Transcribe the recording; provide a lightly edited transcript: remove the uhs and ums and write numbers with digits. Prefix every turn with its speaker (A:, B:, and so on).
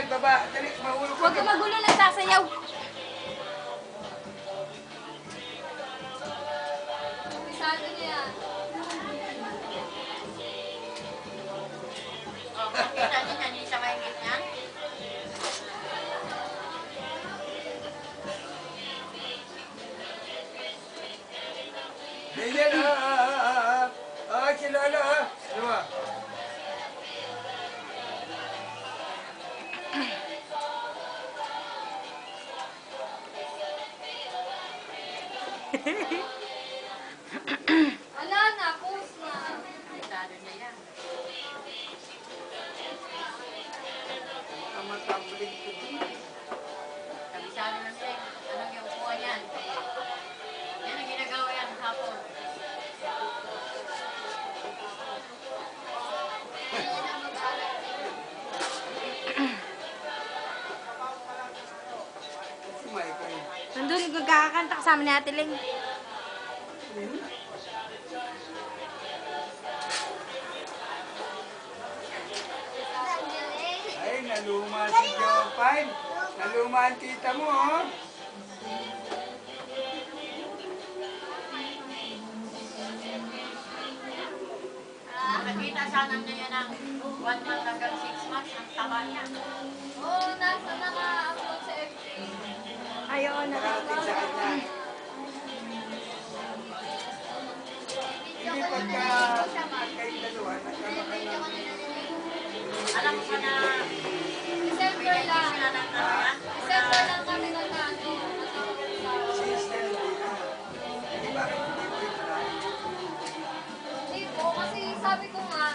A: baba. Dali, mahulog ka.
B: Huwag ka magulo, nagsasayaw. Pisado niya yan.
C: Oh, kita niyo na, hindi siya mahingit niyan.
A: Ganyan, si Lolo, Diba?
B: Ala na, post na.
C: Pisado niya yan.
A: Ang matambling ko din.
C: Kabisado na siya. Anong yung upuan yan? Yan ang ginagawa yan hapon.
A: Si Michael.
B: Nandun, kakakanta kasama ni Ate Ling.
A: Ay, naluma si Jopine. Naluma ang tita mo, oh.
C: Nakakita sana niya ng 1 month hanggang 6 months. Ang taba niya.
B: Oo, nasa naka-upload sa FB.
D: Ayaw na.
A: Nakarating sa kanya. Hindi pagka kayong dalawa, nagkakaroon
C: Alam ko na
B: December lang.
C: sila ng talaga.
B: December lang kami nag-ano.
A: sister hindi na. Hindi bakit hindi mo ito lang?
B: Hindi po, kasi sabi ko nga,